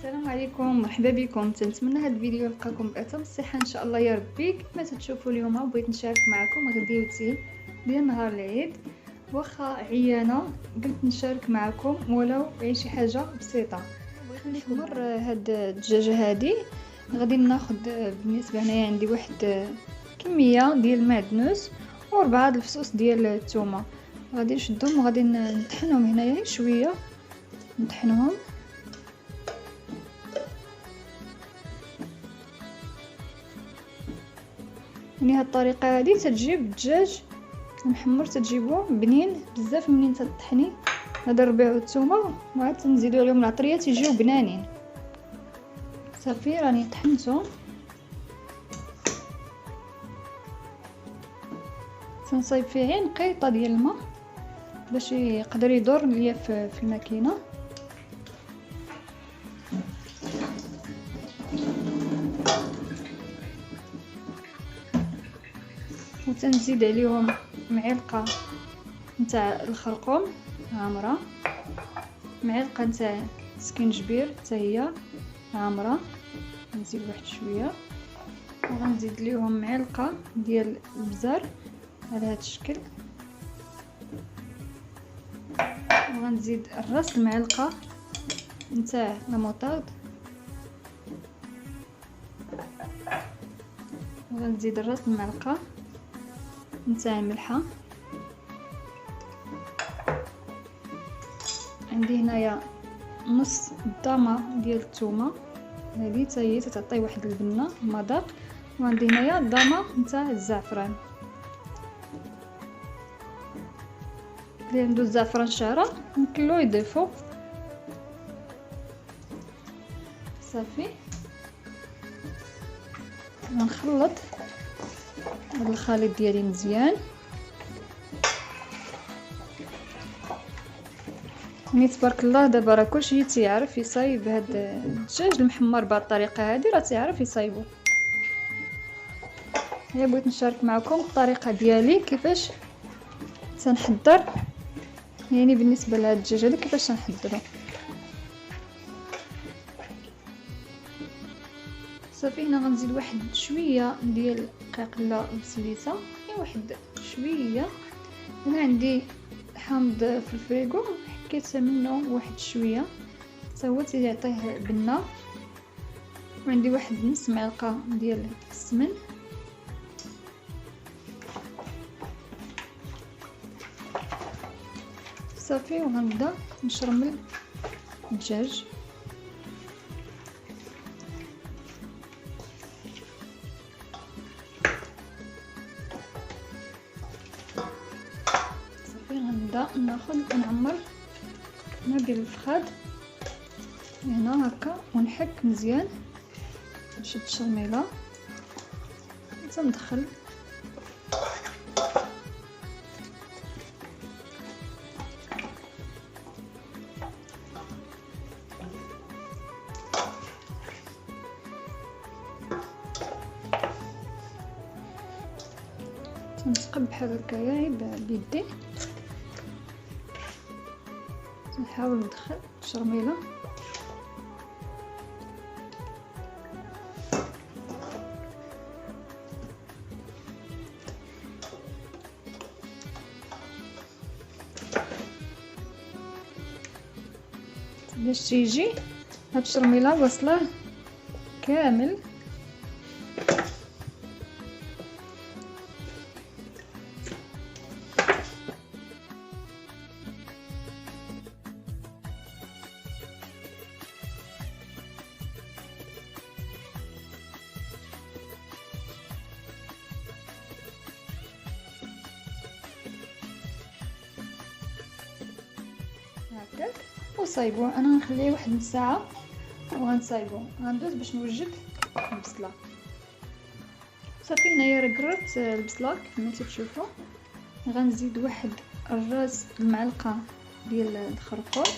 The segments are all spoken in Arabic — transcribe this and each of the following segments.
السلام عليكم، مرحبا بكم. تنتمنى هذا الفيديو يلقاكم بأتم الصحه ان شاء الله يا ربي. كما تشوفوا اليوم بغيت نشارك معكم غديوتي ديال نهار العيد. واخا عيانه قلت نشارك معكم ولو غير شي حاجه بسيطه. بغيت نحمر هاد الدجاجه هادي. غادي ناخذ بالنسبه هنايا عندي واحد كميه ديال المعدنوس و4 الفصوص ديال الثومه. غادي نشدهم وغادي نطحنهم هنايا شويه، نطحنهم. يعني هاد الطريقه هادي تتجيب الدجاج محمر، تتجيبوه بنين بزاف. منين تطحني هاد الربيع والثومه وعاد تنزيدو عليهم العطريه تيجيو بنانين. صافي راني طحنتهم. تنصايب فيه غير نقيطه ديال الماء باش يقدر يدور ليا في الماكينه. وتنزيد عليهم معلقه نتاع الخرقوم عامره، معلقه نتاع سكينجبير حتى هي عامره، نزيد واحد شويه. وغنزيد ليهم معلقه ديال البزار على هذا الشكل. وغنزيد الراس المعلقه نتاع الموطارد. وغنزيد الراس المعلقه نتاع الملحه. عندي هنايا نص الضامه ديال الثومه هذه حتى هي تعطي واحد البنه مذاق. وعندي هنايا الضامه نتاع الزعفران، اللي عنده الزعفران شعره يمكنلو يضيفو. صافي غنخلط هذا الخليط ديالي مزيان. يعني تبارك الله دابا راه كلشي تيعرف يصايب هاد الدجاج المحمر بهاد الطريقه هادي، راه تيعرف يصايبو. هي بغيت نشارك معكم الطريقه ديالي كيفاش تنحضر، يعني بالنسبه لهاد الدجاج هذا كيفاش تنحضرو. صافي هنا غنزيد واحد شويه ديال قاقله بسليسه، يعني واحد شويه. هنا عندي حامض في الفريغو حكيت منه واحد شويه حتى هو تيعطيه بنه. وعندي واحد نص معلقه ديال السمن. صافي وغنبدا نشرمل الدجاج. غنبدا ناخذ ونعمر ندير الفخاد هنا هكا ونحك مزيان. نشد الشرميله تندخل تنسقب بحال هكايا بيدي. نحاول ندخل الشرميله باش تيجي هاد الشرميله واصله كامل. هكاك وصايبو. انا نخليه واحد نص ساعه وغنصايبو. غندوز باش نوجد البصله. صافي هنايا راه قربت البصله كما تشوفوا. غنزيد واحد الراس المعلقه ديال الخرقوم.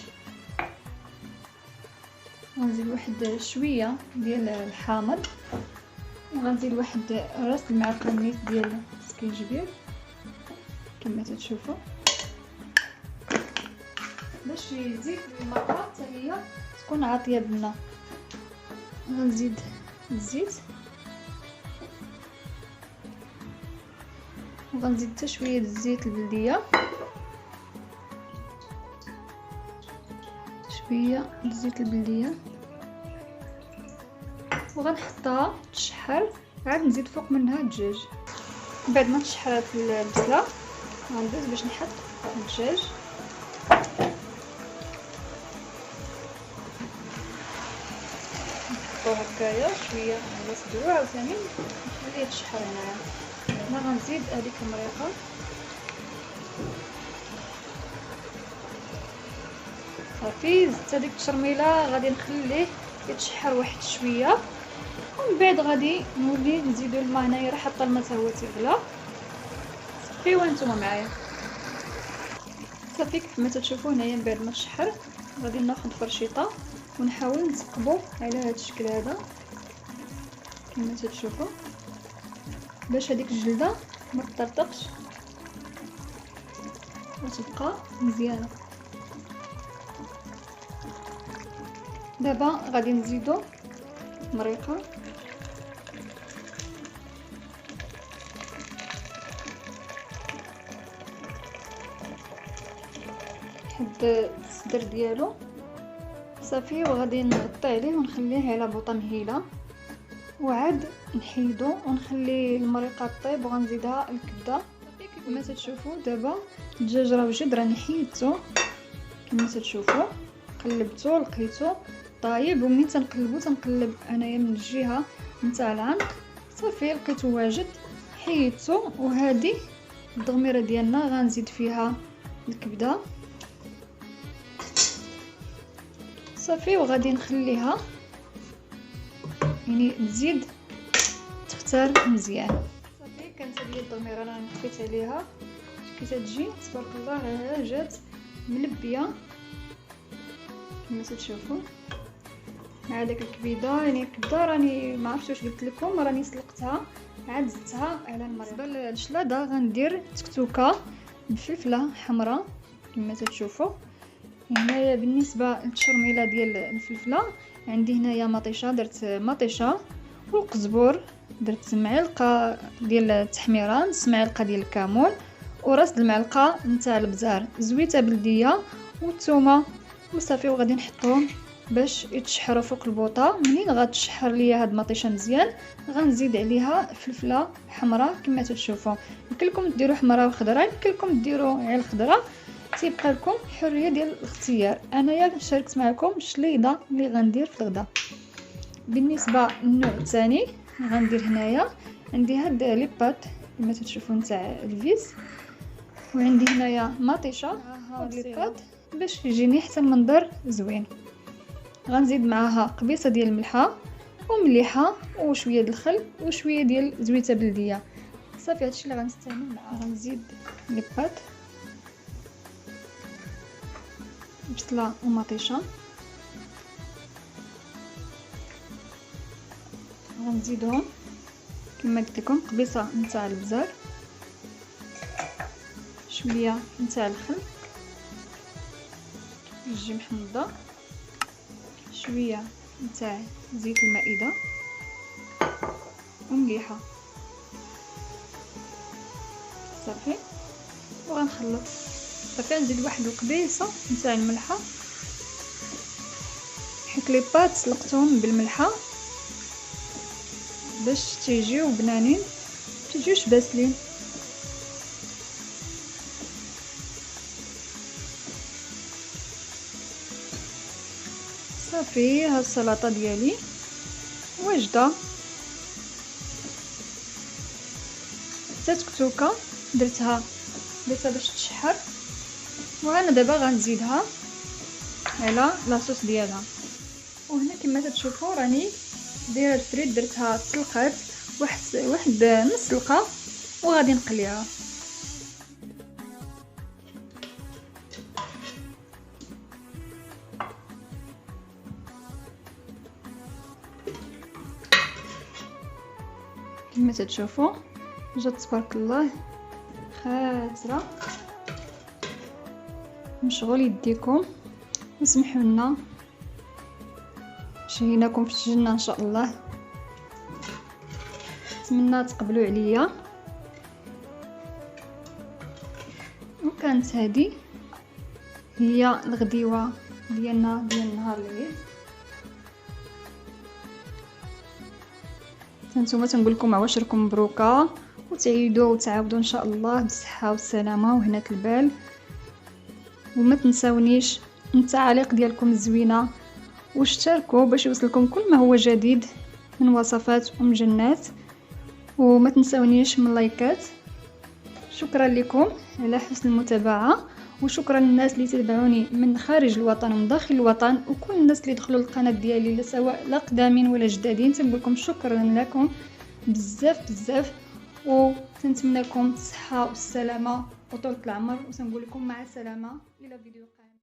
غنزيد واحد شويه ديال الحامض. وغنزيد واحد راس المعلقه نيت ديال السكينجبير كما تشوفوا. باش يزيد المرقه حتى هي تكون عاطيه بنا. غنزيد الزيت وغنزيد حتى شويه الزيت البلديه، شويه الزيت البلديه وغنحطها تشحر. عاد نزيد فوق منها الدجاج. بعد ما تشحرات البصله غندوز باش نحط الدجاج. نحطو هكايا شويه على صدرو عاوتاني نخليه يتشحر. هنا غنزيد هذيك المريقه صافي. زدت هذيك التشرميله غادي نخليه يتشحر واحد شويه، ومن بعد غادي نولي نزيدو الماء. هنايا راه حاطه الماء حتى هو تيغلى صافي. وانتم معايا صافي كيف ما تشوفوا هنايا من بعد ما تشحر غادي ناخذ فرشيطه ونحاول نثقبو على هذا الشكل هذا كما تشوفوا، باش هذيك الجلده ما تطرطقش وتبقى مزيانه. دابا غادي نزيدو مريقه حد الصدر ديالو صافي، وغادي نغطي عليه ونخليه على بوطه مهيله، وعاد نحيدو ونخلي المريقه طيب وغنزيدها الكبده. كما تشوفوا دابا الدجاج راه وجد، راني حيدته كما تشوفوا، قلبته لقيتو طايب. ومنين تنقلب انايا من الجهه نتاع العنق صافي لقيتو واجد حيدته. وهذه الضغميره ديالنا غنزيد فيها الكبده صافي، وغادي نخليها يعني تزيد تختار مزيان صافي. كانت هذه الضميره انا طفيت عليها كي تجي تبارك الله جات ملبيه كما تشوفوا مع داك الكبيده. يعني الكبده راني ما عرفتش واش قلت لكم، راني سلقتها عاد زدتها على المريض. بالنسبه للشلاضه غندير تكتوكه بفلفله حمراء كما تشوفوا. هنايا بالنسبه للتشرميله ديال الفلفله عندي هنايا مطيشه، درت مطيشه والقزبور درت معلقه ديال التحميره، نص معلقه ديال الكمون وراس المعلقه نتاع البزار، زويته بلديه والثومه وصافي. وغادي نحطهم باش يتشحروا فوق البوطه. منين غتشحر ليا هاد المطيشه مزيان غنزيد عليها فلفله حمراء كما تشوفوا. يمكنلكم ديروا حمراء وخضراء، يمكنلكم ديروا غير الخضراء، تيبقى لكم حريه ديال الاختيار. انايا شاركت معكم الشليضه اللي غندير في الغداء. بالنسبه للنوع الثاني غندير هنايا عندي هاد لي بات كما تشوفوا نتاع الفيس، وعندي هنايا مطيشه هاد لي بات باش يجيني حتى المنظر زوين. غنزيد معاها قبيصه ديال الملحه ومليحه وشويه د الخل وشويه ديال زويته بلديه صافي. هادشي اللي غنستعمل معاه. غنزيد لي بات بصله ومطيشه، غنزيدهم كما قلت لكم قبيصه نتاع البزار، شويه نتاع الخل، تجي محمضه، شويه نتاع زيت المائده ومليحه صافي. وغنخلط صافي. نزيد واحد القبيصه نتاع الملحه حيت لي بات سلقتهم بالملحه باش تيجيو بنانين تيجيوش باسلين. صافي ها السلطه ديالي واجده. تكتوكه درتها باش تشحر، وانا دابا غنزيدها على لاصوص ديالها. وهنا كما تشوفوا راني دايره الفريت درتها تسلقات واحد نص سلقه وغادي نقليها. كما تشوفوا جات تبارك الله خاسره. مشغول يديكم وسمحوا لنا شاهيناكم في الجنه ان شاء الله. نتمنى تقبلوا عليا. وكانت هذه هي الغديوه ديالنا ديال نهار العيد. نتوما تنقول لكم عواشركم مبروكه، وتعيدوا وتعاودوا ان شاء الله بالصحه والسلامه وهنة البال. وما تنساونيش من التعاليق ديالكم الزوينه، واشتركوا باش يوصلكم كل ما هو جديد من وصفات جنات. وما تنساونيش من لايكات. شكرا لكم على حسن المتابعه، وشكرا للناس اللي تتابعوني من خارج الوطن ومن داخل الوطن، وكل الناس اللي دخلوا القناه ديالي سواء لا قدامين ولا جدادين. تنقول لكم شكرا لكم بزاف بزاف، وتنتمنى لكم الصحه والسلامه وطولة العمر، وتنقول لكم مع السلامه الى فيديو قادم.